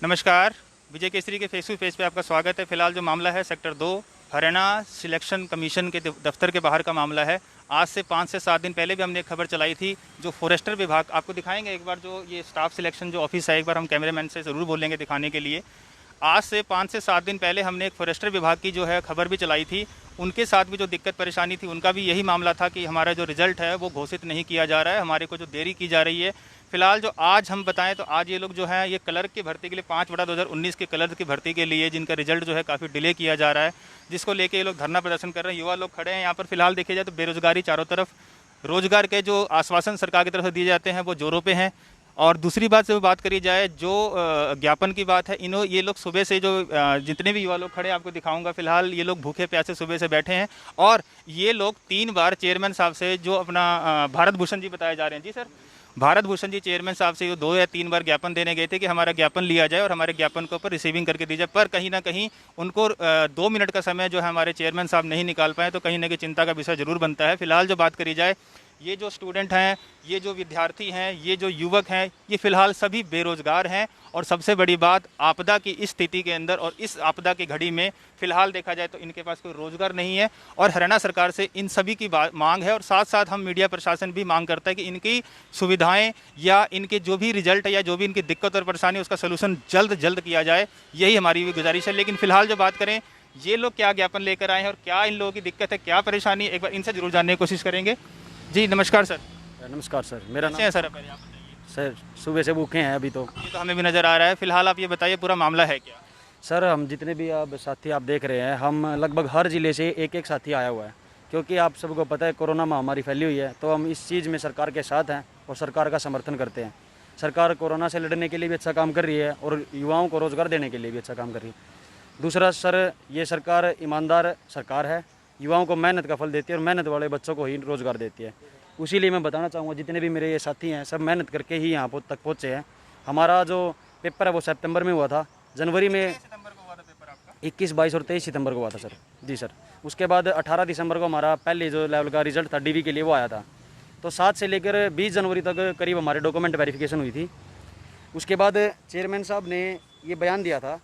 नमस्कार। विजय केसरी के face to face पे आपका स्वागत है। फिलहाल जो मामला है सेक्टर 2 हरियाणा सिलेक्शन कमीशन के दफ्तर के बाहर का मामला है। आज से 5 से 7 दिन पहले भी हमने एक खबर चलाई थी। जो फॉरेस्टर विभाग, आपको दिखाएंगे एक बार, जो ये स्टाफ सिलेक्शन जो ऑफिस है, एक बार हम कैमरामैन से ज़रूर बोलेंगे दिखाने के लिए। आज से 5 से 7 दिन पहले हमने एक फॉरेस्टर विभाग की जो है खबर भी चलाई थी। उनके साथ भी जो दिक्कत परेशानी थी, उनका भी यही मामला था कि हमारा जो रिज़ल्ट है वो घोषित नहीं किया जा रहा है, हमारे को जो देरी की जा रही है। फिलहाल जो आज हम बताएं तो आज ये लोग जो है ये क्लर्क की भर्ती के लिए 5/2019 के क्लर्क की भर्ती के लिए जिनका रिजल्ट जो है काफ़ी डिले किया जा रहा है, जिसको लेके ये लोग धरना प्रदर्शन कर रहे हैं। युवा लोग खड़े हैं यहाँ पर। फिलहाल देखिए जाए तो बेरोजगारी चारों तरफ, रोजगार के जो आश्वासन सरकार की तरफ से दिए जाते हैं वो जोरों पे हैं। और दूसरी बात से बात करी जाए जो ज्ञापन की बात है, ये लोग सुबह से जो जितने भी युवा लोग खड़े हैं आपको दिखाऊंगा। फिलहाल ये लोग भूखे प्यासे सुबह से बैठे हैं और ये लोग 3 बार चेयरमैन साहब से जो अपना भारत भूषण जी बताए जा रहे हैं, जी सर, भारत भूषण जी चेयरमैन साहब से 2 या 3 बार ज्ञापन देने गए थे कि हमारा ज्ञापन लिया जाए और हमारे ज्ञापन के ऊपर रिसीविंग करके दी जाए, पर कहीं ना कहीं उनको 2 मिनट का समय जो है हमारे चेयरमैन साहब नहीं निकाल पाए, तो कहीं ना कहीं चिंता का विषय जरूर बनता है। फिलहाल जो बात करी जाए, ये जो स्टूडेंट हैं, ये जो विद्यार्थी हैं, ये जो युवक हैं, ये फिलहाल सभी बेरोजगार हैं। और सबसे बड़ी बात, आपदा की इस स्थिति के अंदर और इस आपदा की घड़ी में फिलहाल देखा जाए तो इनके पास कोई रोजगार नहीं है। और हरियाणा सरकार से इन सभी की मांग है और साथ साथ हम मीडिया प्रशासन भी मांग करता है कि इनकी सुविधाएं या इनके जो भी रिजल्ट है या जो भी इनकी दिक्कत और परेशानी, उसका सोल्यूशन जल्द किया जाए, यही हमारी भी गुजारिश है। लेकिन फिलहाल जो बात करें, ये लोग क्या ज्ञापन लेकर आए हैं और क्या इन लोगों की दिक्कत है, क्या परेशानी है, एक बार इनसे जरूर जानने की कोशिश करेंगे। जी नमस्कार सर। नमस्कार सर, मेरा नाम है सर, पहले आप बताइए। सर सुबह से भूखे हैं अभी तो। ये तो हमें भी नज़र आ रहा है। फिलहाल आप ये बताइए पूरा मामला है क्या? सर हम जितने भी आप साथी आप देख रहे हैं, हम लगभग हर ज़िले से एक एक साथी आया हुआ है, क्योंकि आप सबको पता है कोरोना महामारी फैली हुई है। तो हम इस चीज़ में सरकार के साथ हैं और सरकार का समर्थन करते हैं। सरकार कोरोना से लड़ने के लिए भी अच्छा काम कर रही है और युवाओं को रोज़गार देने के लिए भी अच्छा काम कर रही है। दूसरा सर, ये सरकार ईमानदार सरकार है, युवाओं को मेहनत का फल देती है और मेहनत वाले बच्चों को ही रोज़गार देती है। उसी लिए मैं बताना चाहूँगा, जितने भी मेरे ये साथी हैं सब मेहनत करके ही यहाँ तक पहुँचे हैं। हमारा जो पेपर है वो सितंबर में हुआ था, जनवरी में 21, 22 और 23 सितंबर को हुआ था सर। जी सर। उसके बाद 18 दिसंबर को हमारा पहले जो लेवल का रिजल्ट था डीवी के लिए वो आया था। तो 7 से लेकर 20 जनवरी तक करीब हमारे डॉक्यूमेंट वेरिफिकेशन हुई थी। उसके बाद चेयरमैन साहब ने ये बयान दिया था,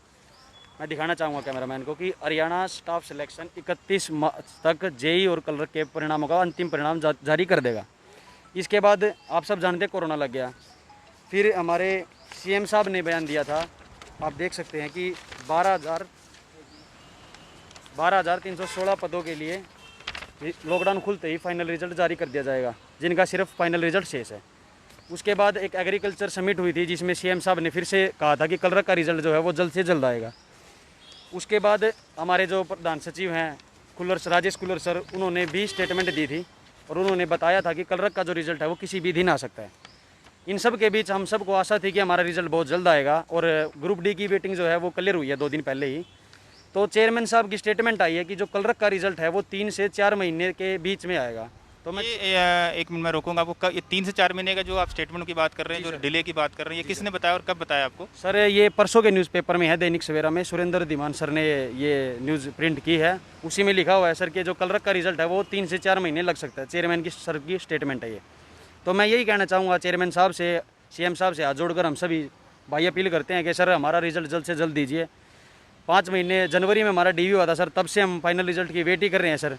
मैं दिखाना चाहूँगा कैमरामैन को, कि हरियाणा स्टाफ सिलेक्शन 31 मार्च तक जेई और क्लर्क के परिणामों का अंतिम परिणाम जारी कर देगा। इसके बाद आप सब जानते हैं कोरोना लग गया। फिर हमारे सीएम साहब ने बयान दिया था, आप देख सकते हैं कि 12,316 पदों के लिए लॉकडाउन खुलते ही फाइनल रिजल्ट जारी कर दिया जाएगा, जिनका सिर्फ फाइनल रिजल्ट शेष है। उसके बाद एक एग्रीकल्चर समिट हुई थी, जिसमें सीएम साहब ने फिर से कहा था कि क्लर्क का रिजल्ट जो है वो जल्द से जल्द आएगा। उसके बाद हमारे जो प्रधान सचिव हैं राजेश कुल्लर सर, उन्होंने भी स्टेटमेंट दी थी और उन्होंने बताया था कि क्लर्क का जो रिजल्ट है वो किसी भी दिन आ सकता है। इन सब के बीच हम सबको आशा थी कि हमारा रिजल्ट बहुत जल्द आएगा और ग्रुप डी की वेटिंग जो है वो क्लियर हुई है 2 दिन पहले ही। तो चेयरमैन साहब की स्टेटमेंट आई है कि जो क्लर्क का रिजल्ट है वो 3 से 4 महीने के बीच में आएगा। तो मैं एक मिनट में रोकूंगा आपको। ये 3 से 4 महीने का जो आप स्टेटमेंट की बात कर रहे हैं, जो डिले की बात कर रहे हैं, ये किसने बताया और कब बताया आपको? सर ये परसों के न्यूज़पेपर में है, दैनिक सवेरा में सुरेंद्र धीमान सर ने ये न्यूज़ प्रिंट की है। उसी में लिखा हुआ है सर कि जो क्लर्क का रिजल्ट है वो 3 से 4 महीने लग सकता है। चेयरमैन की सर की स्टेटमेंट है ये। तो मैं यही कहना चाहूँगा चेयरमैन साहब से, सीएम साहब से हाथ जोड़कर हम सभी भाई अपील करते हैं कि सर हमारा रिजल्ट जल्द से जल्द दीजिए। 5 महीने जनवरी में हमारा डीवी हुआ था सर, तब से हम फाइनल रिजल्ट की वेट ही कर रहे हैं सर।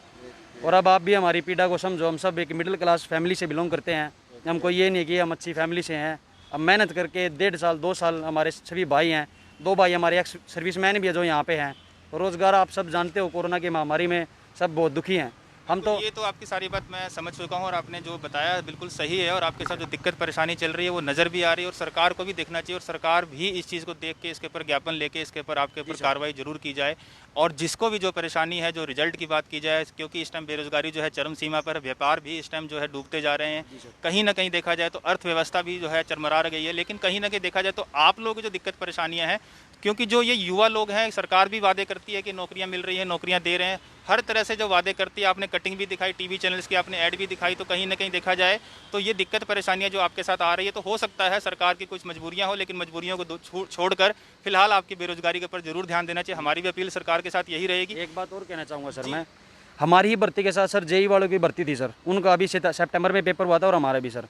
और अब आप भी हमारी पीड़ा को समझो, हम सब एक मिडिल क्लास फैमिली से बिलोंग करते हैं। हमको ये नहीं कि हम अच्छी फैमिली से हैं। अब मेहनत करके 1.5 साल 2 साल हमारे सभी भाई हैं, 2 भाई हमारे एक्स सर्विसमैन भी है जो यहाँ पे हैं। तो रोज़गार आप सब जानते हो, कोरोना की महामारी में सब बहुत दुखी हैं। हम तो ये तो आपकी सारी बात मैं समझ चुका हूँ और आपने जो बताया बिल्कुल सही है और आपके साथ जो दिक्कत परेशानी चल रही है वो नज़र भी आ रही है और सरकार को भी देखना चाहिए और सरकार भी इस चीज़ को देख के इसके ऊपर ज्ञापन लेके इसके ऊपर आपके ऊपर कार्रवाई जरूर की जाए। और जिसको भी जो परेशानी है, जो रिजल्ट की बात की जाए, क्योंकि इस टाइम बेरोजगारी जो है चरम सीमा पर, व्यापार भी इस टाइम जो है डूबते जा रहे हैं। कहीं ना कहीं देखा जाए तो अर्थव्यवस्था भी जो है चरमरा गई है। लेकिन कहीं ना कहीं देखा जाए तो आप लोगों की जो दिक्कत परेशानियां हैं, क्योंकि जो ये युवा लोग हैं, सरकार भी वादे करती है कि नौकरियां मिल रही हैं, नौकरियां दे रहे हैं, हर तरह से जो वादे करती है। आपने कटिंग भी दिखाई, टीवी चैनल्स की आपने ऐड भी दिखाई। तो कहीं ना कहीं देखा जाए तो ये दिक्कत परेशानियां जो आपके साथ आ रही है, तो हो सकता है सरकार की कुछ मजबूरियां हो, लेकिन मजबूरियों को छोड़कर फिलहाल आपकी बेरोजगारी के ऊपर जरूर ध्यान देना चाहिए। हमारी भी अपील सरकार के साथ यही रहेगी। एक बात और कहना चाहूँगा सर मैं, हमारी ही भर्ती के साथ सर जेई वालों की भर्ती थी सर, उनका अभी सितंबर में पेपर हुआ था और हमारा भी सर।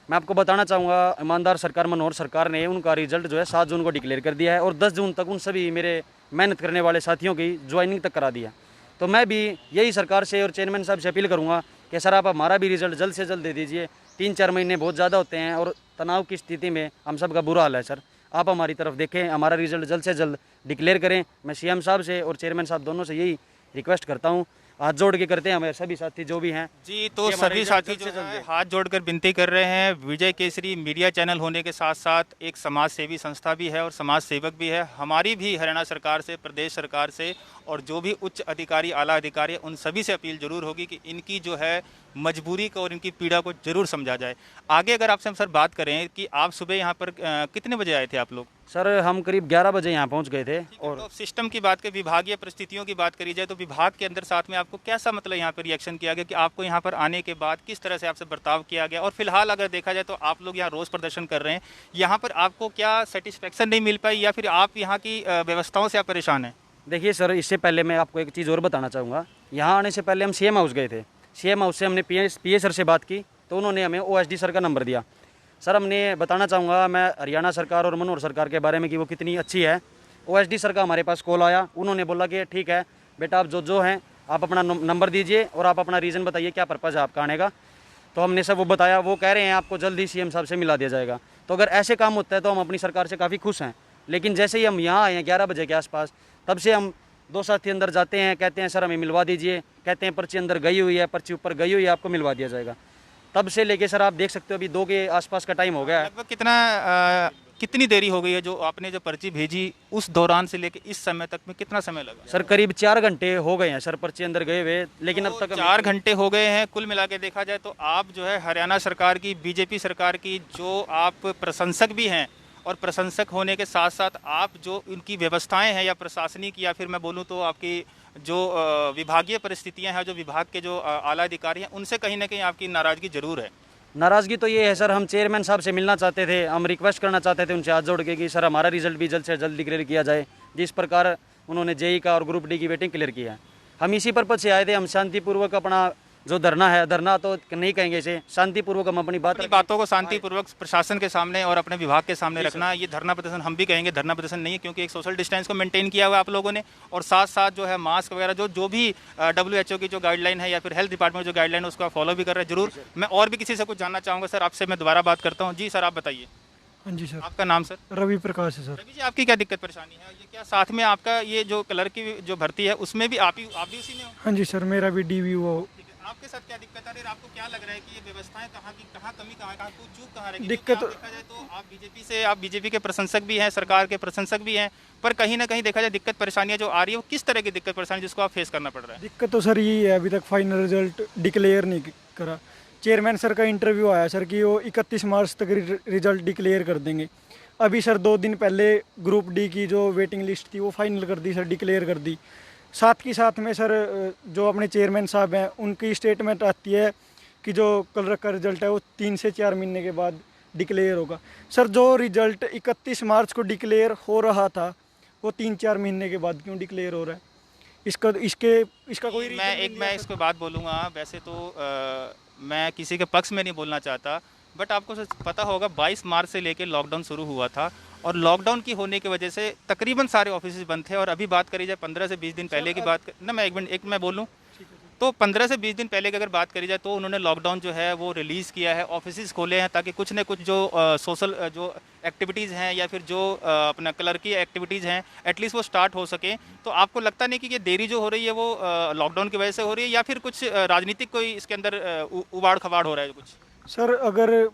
मैं आपको बताना चाहूँगा, ईमानदार सरकार मनोहर सरकार ने उनका रिजल्ट जो है 7 जून को डिक्लेयर कर दिया है और 10 जून तक उन सभी मेरे मेहनत करने वाले साथियों की ज्वाइनिंग तक करा दिया। तो मैं भी यही सरकार से और चेयरमैन साहब से अपील करूँगा कि सर आप हमारा भी रिजल्ट जल्द से जल्द दे दीजिए। 3-4 महीने बहुत ज़्यादा होते हैं और तनाव की स्थिति में हम सब का बुरा हाल है सर। आप हमारी तरफ देखें, हमारा रिजल्ट जल्द से जल्द डिक्लेयर करें। मैं सीएम साहब से और चेयरमैन साहब दोनों से यही रिक्वेस्ट करता हूँ, हाथ जोड़ के करते हैं हमारे सभी साथी जो भी हैं जी। तो कि हमारा सभी रिजल्ट साथी जल्द जो से जल्द है दे। हाथ जोड़कर विनती कर रहे हैं। विजय केसरी मीडिया चैनल होने के साथ साथ एक समाज सेवी संस्था भी है और समाज सेवक भी है। हमारी भी हरियाणा सरकार से, प्रदेश सरकार से और जो भी उच्च अधिकारी, आला अधिकारी हैं, उन सभी से अपील जरूर होगी कि इनकी जो है मजबूरी को और इनकी पीड़ा को जरूर समझा जाए। आगे अगर आपसे हम सर बात करें कि आप सुबह यहाँ पर कितने बजे आए थे आप लोग? सर हम करीब 11 बजे यहाँ पहुँच गए थे। और तो सिस्टम की बात करें, विभागीय परिस्थितियों की बात करी जाए तो विभाग के अंदर साथ में आपको कैसा मतलब यहाँ पर रिएक्शन किया गया कि आपको यहाँ पर आने के बाद किस तरह से आपसे बर्ताव किया गया? और फिलहाल अगर देखा जाए तो आप लोग यहाँ रोज़ प्रदर्शन कर रहे हैं, यहाँ पर आपको क्या सेटिस्फेक्शन नहीं मिल पाई या फिर आप यहाँ की व्यवस्थाओं से आप परेशान हैं? देखिए सर, इससे पहले मैं आपको एक चीज़ और बताना चाहूँगा। यहाँ आने से पहले हम सीएम हाउस गए थे। सीएम हाउस से हमने पीए सर से बात की तो उन्होंने हमें ओएसडी सर का नंबर दिया। सर हमने बताना चाहूँगा मैं हरियाणा सरकार और मनोहर सरकार के बारे में कि वो कितनी अच्छी है। ओएसडी सर का हमारे पास कॉल आया, उन्होंने बोला कि ठीक है बेटा, आप जो हैं आप अपना नंबर दीजिए और आप अपना रीज़न बताइए क्या पर्पज़ है आपका आने का। तो हमने सब वो बताया, वो कह रहे हैं आपको जल्दी सीएम साहब से मिला दिया जाएगा। तो अगर ऐसे काम होता है तो हम अपनी सरकार से काफ़ी खुश हैं। लेकिन जैसे ही हम यहाँ आए हैं 11 बजे के आसपास, तब से हम 2 साथी अंदर जाते हैं, कहते हैं सर हमें मिलवा दीजिए, कहते हैं पर्ची अंदर गई हुई है, पर्ची ऊपर गई हुई है, आपको मिलवा दिया जाएगा। तब से लेके सर आप देख सकते हो अभी 2 के आसपास का टाइम हो गया है। लगभग कितनी देरी हो गई है? जो आपने जो पर्ची भेजी उस दौरान से लेके इस समय तक में कितना समय लगा? सर करीब 4 घंटे हो गए हैं सर पर्ची अंदर गए हुए, लेकिन अब तक 4 घंटे हो गए हैं। कुल मिला के देखा जाए तो आप जो है हरियाणा सरकार की, बीजेपी सरकार की जो आप प्रशंसक भी हैं और प्रशंसक होने के साथ साथ आप जो उनकी व्यवस्थाएं हैं या प्रशासनिक या फिर मैं बोलूं तो आपकी जो विभागीय परिस्थितियां हैं, जो विभाग के जो आला अधिकारी हैं, उनसे कहीं ना कहीं आपकी नाराज़गी जरूर है। नाराज़गी तो ये है सर, हम चेयरमैन साहब से मिलना चाहते थे, हम रिक्वेस्ट करना चाहते थे उनसे हाथ जोड़ के कि सर हमारा रिजल्ट भी जल्द से जल्द डिक्लेयर किया जाए, जिस प्रकार उन्होंने जेई का और ग्रुप डी की वेटिंग क्लियर किया है। हम इसी पर्पज़ से आए थे। हम शांतिपूर्वक अपना जो धरना है, धरना तो नहीं कहेंगे इसे, शांतिपूर्वक हम अपनी बातों को शांतिपूर्वक प्रशासन के सामने और अपने विभाग के सामने रखना, ये धरना प्रदर्शन हम भी कहेंगे धरना प्रदर्शन नहीं है, क्योंकि एक सोशल डिस्टेंस को मेंटेन किया हुआ आप लोगों ने और साथ साथ जो है मास्क वगैरह जो भी WHO की जो गाइडलाइन है या फिर हेल्थ डिपार्टमेंट जो गाइडलाइन है उसको आप फॉलो भी कर रहे हैं जरूर। मैं और भी किसी से कुछ जानना चाहूँगा सर, आपसे मैं दोबारा बात करता हूँ। जी सर, आप बताइए। हाँ जी सर, आपका नाम सर? रवि प्रकाश है सर। रवि जी, आपकी क्या दिक्कत परेशानी है? ये क्या साथ में आपका ये जो कलर की जो भर्ती है उसमें भी आप भी उसी में हो? हाँ जी सर, मेरा भी DVO। आपके साथ क्या दिक्कत आ रही है? आपको क्या लग रहा है कि ये व्यवस्थाएं कहाँ की कहाँ कमी, कहाँ चूक कहाँ रही? दिक्कत देखा जाए तो आप बीजेपी के प्रशंसक भी हैं, सरकार के प्रशंसक भी हैं, पर कहीं ना कहीं देखा जाए दिक्कत परेशानियां जो आ रही है वो किस तरह की दिक्कत परेशानी जिसको आप फेस करना पड़ रहा है? दिक्कत तो सर यही है, अभी तक फाइनल रिजल्ट डिक्लेयर नहीं करा। चेयरमैन सर का इंटरव्यू आया सर कि वो 31 मार्च तक रिजल्ट डिक्लेयर कर देंगे। अभी सर 2 दिन पहले ग्रुप डी की जो वेटिंग लिस्ट थी वो फाइनल कर दी सर, डिक्लेयर कर दी। साथ के साथ में सर जो अपने चेयरमैन साहब हैं उनकी स्टेटमेंट आती है कि जो कल का रिजल्ट है वो 3 से 4 महीने के बाद डिक्लेयर होगा। सर जो रिजल्ट 31 मार्च को डिक्लेयर हो रहा था वो 3-4 महीने के बाद क्यों डिक्लेयर हो रहा है? इसका कोई मैं इसको बात बोलूँगा। वैसे तो मैं किसी के पक्ष में नहीं बोलना चाहता, बट आपको पता होगा 22 मार्च से लेकर लॉकडाउन शुरू हुआ था और लॉकडाउन की होने की वजह से तकरीबन सारे ऑफिस बंद थे। और अभी बात करी जाए 15 से 20 दिन पहले की बात ना, मैं मैं बोलूँ तो 15 से 20 दिन पहले की अगर बात करी जाए तो उन्होंने लॉकडाउन जो है वो रिलीज़ किया है, ऑफिस खोले हैं ताकि कुछ न कुछ जो सोशल जो एक्टिविटीज़ हैं या फिर जो अपना कलर की एक्टिविटीज़ हैं एटलीस्ट वो स्टार्ट हो सके। तो आपको लगता नहीं कि ये देरी जो हो रही है वो लॉकडाउन की वजह से हो रही है या फिर कुछ राजनीतिक कोई इसके अंदर उबाड़ खबाड़ हो रहा है कुछ? सर अगर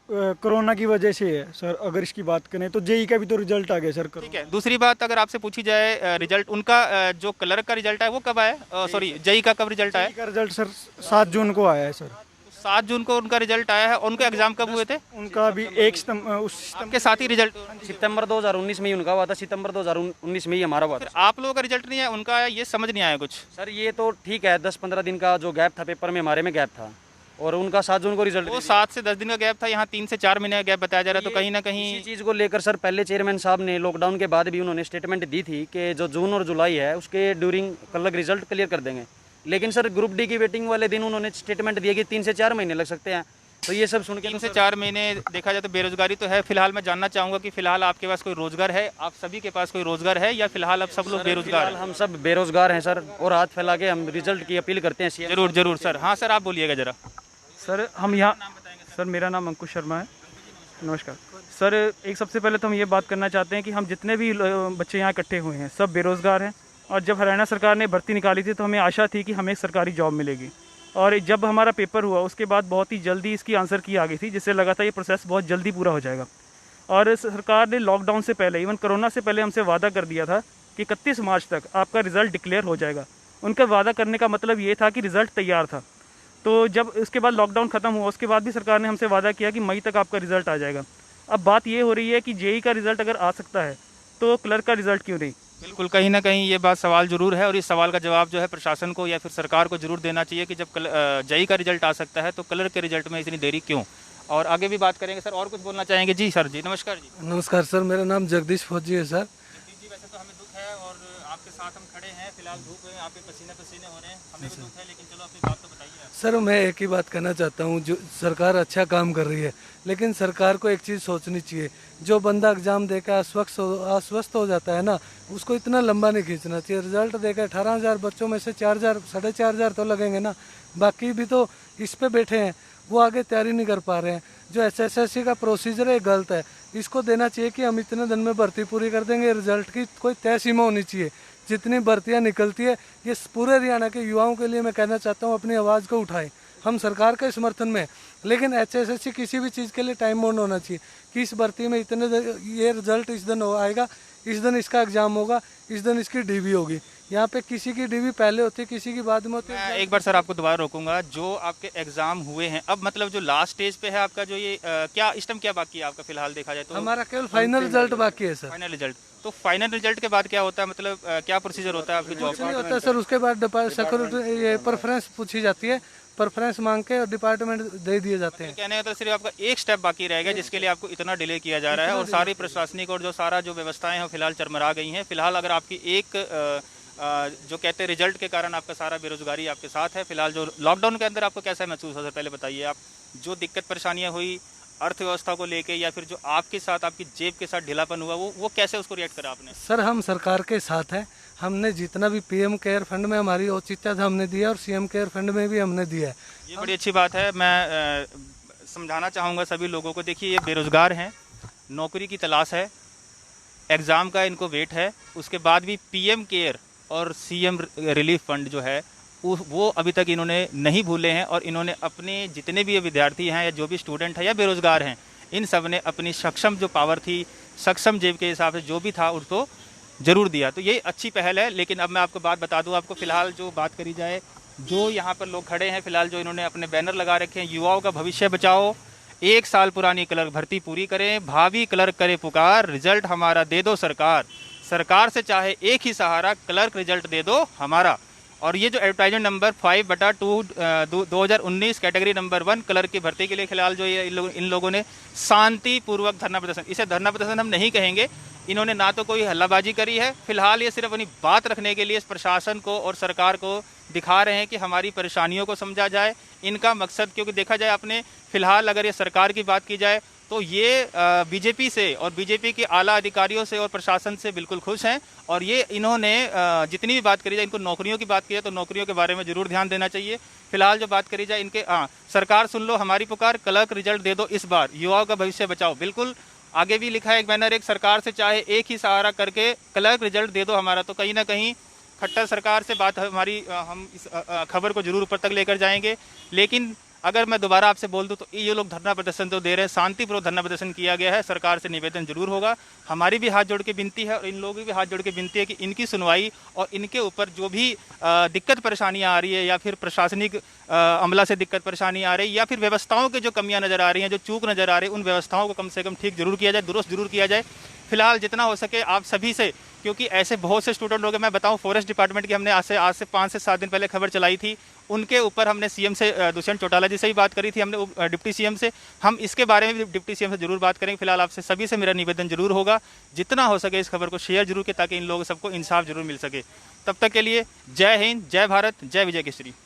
कोरोना की वजह से है सर, अगर इसकी बात करें तो जेई का भी तो रिजल्ट आ गया सर। ठीक है, दूसरी बात अगर आपसे पूछी जाए रिजल्ट उनका जो कलर का रिजल्ट है वो कब आया? सॉरी, जेई का कब रिजल्ट आया? का रिजल्ट सर 7 जून को आया है सर। 7 जून को उनका रिजल्ट आया है। उनके एग्जाम कब हुए थे? उनका भी 1 सितंबर के साथ ही रिजल्ट सितंबर 2019 में ही उनका हुआ था, सितंबर 2019 में ही हमारा हुआ था। आप लोगों का रिजल्ट नहीं है, उनका आया, ये समझ नहीं आया कुछ। सर ये तो ठीक है, 10-15 दिन का जो गैप था पेपर में हमारे में गैप था और उनका 7 जून को रिजल्ट, वो 7 से 10 दिन का गैप था, यहाँ 3 से 4 महीने का गैप बताया जा रहा है। तो कहीं ना कहीं इसी चीज़ को लेकर सर पहले चेयरमैन साहब ने लॉकडाउन के बाद भी उन्होंने स्टेटमेंट दी थी कि जो जून और जुलाई है उसके ड्यूरिंग कल रिजल्ट क्लियर कर देंगे। लेकिन सर ग्रुप डी की वेटिंग वाले दिन उन्होंने स्टेटमेंट दिया कि 3 से 4 महीने लग सकते हैं। तो ये सब सुन के 3 से 4 महीने देखा जाए तो बेरोजगारी तो है। फिलहाल मैं जानना चाहूँगा कि फिलहाल आपके पास कोई रोजगार है, आप सभी के पास कोई रोजगार है, या फिलहाल अब सब लोग बेरोजगार फिलहाल हैं? हम सब बेरोजगार हैं सर, और हाथ फैला के हम रिजल्ट की अपील करते हैं सीएम। जरूर जरूर सर। हाँ सर, आप बोलिएगा जरा। सर हम यहाँ सर मेरा नाम अंकुश शर्मा है। नमस्कार सर। एक सबसे पहले तो हम ये बात करना चाहते हैं कि हम जितने भी बच्चे यहाँ इकट्ठे हुए हैं सब बेरोज़गार हैं, और जब हरियाणा सरकार ने भर्ती निकाली थी तो हमें आशा थी कि हमें एक सरकारी जॉब मिलेगी, और जब हमारा पेपर हुआ उसके बाद बहुत ही जल्दी इसकी आंसर की आ गई थी, जिससे लगा था ये प्रोसेस बहुत जल्दी पूरा हो जाएगा। और सरकार ने लॉकडाउन से पहले, इवन कोरोना से पहले हमसे वादा कर दिया था कि 31 मार्च तक आपका रिज़ल्ट डिक्लेयर हो जाएगा। उनका वादा करने का मतलब ये था कि रिज़ल्ट तैयार था। तो जब उसके बाद लॉकडाउन ख़त्म हुआ उसके बाद भी सरकार ने हमसे वादा किया कि मई तक आपका रिज़ल्ट आ जाएगा। अब बात ये हो रही है कि जेई का रिज़ल्ट अगर आ सकता है तो क्लर्क का रिज़ल्ट क्यों नहीं? बिल्कुल, कहीं ना कहीं ये बात सवाल जरूर है, और इस सवाल का जवाब जो है प्रशासन को या फिर सरकार को जरूर देना चाहिए कि जब जेई का रिजल्ट आ सकता है तो क्लर्क के रिजल्ट में इतनी देरी क्यों। और आगे भी बात करेंगे सर। और कुछ बोलना चाहेंगे? जी सर। जी नमस्कार जी। नमस्कार सर, मेरा नाम जगदीश फौजी है सर। जी, वैसे तो हमें दुख है और आपके साथ हम खड़े हैं, फिलहाल धूप है, आप पसीने पसीने हो रहे हैं, हमें भी दुख है, लेकिन चलो अपनी बात तो बताइए आप। सर मैं एक ही बात कहना चाहता हूँ, जो सरकार अच्छा काम कर रही है, लेकिन सरकार को एक चीज़ सोचनी चाहिए, जो बंदा एग्जाम देकर आश्वस्त हो जाता है ना, उसको इतना लंबा नहीं खींचना चाहिए। रिजल्ट देकर 18,000 बच्चों में से 4,000 4,500 तो लगेंगे ना, बाकी भी तो इस पे बैठे हैं, वो आगे तैयारी नहीं कर पा रहे हैं। जो SSSC का प्रोसीजर है गलत है, इसको देना चाहिए कि हम इतने दिन में भर्ती पूरी कर देंगे। रिजल्ट की कोई तय सीमा होनी चाहिए। जितनी भर्तियां निकलती है, ये पूरे हरियाणा के युवाओं के लिए मैं कहना चाहता हूँ, अपनी आवाज़ को उठाएं। हम सरकार के समर्थन में, लेकिन HSSC किसी भी चीज़ के लिए टाइम बाउंड होना चाहिए कि इस भर्ती में इतने ये रिजल्ट इस दिन आएगा, इस दिन इसका एग्जाम होगा, इस दिन इसकी DV होगी। यहाँ पे किसी की DV पहले होती है, किसी की बाद में होती है। मैं एक बार सर आपको दोबारा रोकूंगा। जो आपके एग्जाम हुए हैं अब, मतलब जो लास्ट स्टेज पे है आपका, जो ये क्या इस टाइम क्या बाकी है आपका फिलहाल देखा जाए तो? हमारा केवल फाइनल रिजल्ट बाकी है सर। Final result. तो फाइनल रिजल्ट के बाद क्या होता है, मतलब क्या प्रोसीजर होता है आपकी जॉब कुछ नहीं का? होता है सर, उसके बाद सिक्योरिटी ये प्रेफरेंस पूछी जाती है, प्रेफरेंस मांग के डिपार्टमेंट दे दिए जाते हैं। कहने का तो सिर्फ आपका एक स्टेप बाकी रह गया, जिसके लिए आपको इतना डिले किया जा रहा है, और सारी प्रशासनिक और जो सारा जो व्यवस्थाएं हैं फिलहाल चरमरा गई हैं। फिलहाल अगर आपकी एक जो कहते हैं रिजल्ट के कारण आपका सारा बेरोजगारी आपके साथ है। फिलहाल जो लॉकडाउन के अंदर आपको कैसा महसूस हो, सर पहले बताइए आप, जो दिक्कत परेशानियां हुई अर्थव्यवस्था को लेके, या फिर जो आपके साथ आपकी जेब के साथ ढीलापन हुआ, वो कैसे उसको रिएक्ट करा आपने? सर हम सरकार के साथ हैं, हमने जितना भी PM केयर फंड में हमारी औचित्य था हमने दिया, और CM केयर फंड में भी हमने दिया है। ये बड़ी अच्छी बात है। मैं समझाना चाहूँगा सभी लोगों को, देखिए ये बेरोजगार हैं, नौकरी की तलाश है, एग्ज़ाम का इनको वेट है, उसके बाद भी PM केयर और CM रिलीफ फंड जो है वो अभी तक इन्होंने नहीं भूले हैं, और इन्होंने अपने जितने भी ये विद्यार्थी हैं या जो भी स्टूडेंट हैं या बेरोजगार हैं, इन सब ने अपनी सक्षम जो पावर थी, सक्षम जेब के हिसाब से जो भी था उसको जरूर दिया। तो ये अच्छी पहल है। लेकिन अब मैं आपको बात बता दूं, आपको फिलहाल जो बात करी जाए, जो यहाँ पर लोग खड़े हैं फिलहाल, जो इन्होंने अपने बैनर लगा रखे हैं, युवाओं का भविष्य बचाओ, 1 साल पुरानी क्लर्क भर्ती पूरी करें, भावी क्लर्क करे पुकार, रिजल्ट हमारा दे दो सरकार, सरकार से चाहे एक ही सहारा, क्लर्क रिजल्ट दे दो हमारा। और ये जो advertisement number 5/2 2019 category number 1 clerk की भर्ती के लिए फिलहाल जो ये इन लोगों ने शांतिपूर्वक धरना प्रदर्शन, इसे धरना प्रदर्शन हम नहीं कहेंगे, इन्होंने ना तो कोई हल्लाबाजी करी है, फिलहाल ये सिर्फ अपनी बात रखने के लिए इस प्रशासन को और सरकार को दिखा रहे हैं कि हमारी परेशानियों को समझा जाए। इनका मकसद, क्योंकि देखा जाए आपने फिलहाल अगर ये सरकार की बात की जाए तो ये बीजेपी से और बीजेपी के आला अधिकारियों से और प्रशासन से बिल्कुल खुश हैं, और ये इन्होंने जितनी भी बात करी जाए, इनको नौकरियों की बात की जाए तो नौकरियों के बारे में जरूर ध्यान देना चाहिए। फिलहाल जो बात करी जाए इनके, सरकार सुन लो हमारी पुकार, क्लर्क रिजल्ट दे दो इस बार, युवाओं का भविष्य बचाओ। बिल्कुल आगे भी लिखा है एक बैनर, एक सरकार से चाहे एक ही सहारा करके क्लर्क रिजल्ट दे दो हमारा। तो कहीं ना कहीं खट्टर सरकार से बात हमारी, हम इस खबर को जरूर ऊपर तक लेकर जाएंगे। लेकिन अगर मैं दोबारा आपसे बोल दूं तो ये लोग धरना प्रदर्शन तो दे रहे हैं, शांतिपूर्वक धरना प्रदर्शन किया गया है, सरकार से निवेदन जरूर होगा। हमारी भी हाथ जोड़ के विनती है और इन लोगों की भी हाथ जोड़ के विनती है कि इनकी सुनवाई और इनके ऊपर जो भी दिक्कत परेशानियां आ रही है, या फिर प्रशासनिक अमला से दिक्कत परेशानी आ रही है, या फिर व्यवस्थाओं के जो कमियां नज़र आ रही हैं, जो चूक नज़र आ रही है, उन व्यवस्थाओं को कम से कम ठीक जरूर किया जाए, दुरुस्त जरूर किया जाए। फिलहाल जितना हो सके आप सभी से, क्योंकि ऐसे बहुत से स्टूडेंट हो गए, मैं बताऊं फॉरेस्ट डिपार्टमेंट की हमने आज से 5 से 7 दिन पहले खबर चलाई थी, उनके ऊपर हमने CM से दुष्यंत चौटाला जी से ही बात करी थी, हमने डिप्टी CM से, हम इसके बारे में भी डिप्टी CM से जरूर बात करेंगे। फिलहाल आपसे सभी से मेरा निवेदन जरूर होगा, जितना हो सके इस खबर को शेयर जरूर किया ताकि इन लोगों सबको इंसाफ जरूर मिल सके। तब तक के लिए जय हिंद, जय भारत, जय विजय केसरी।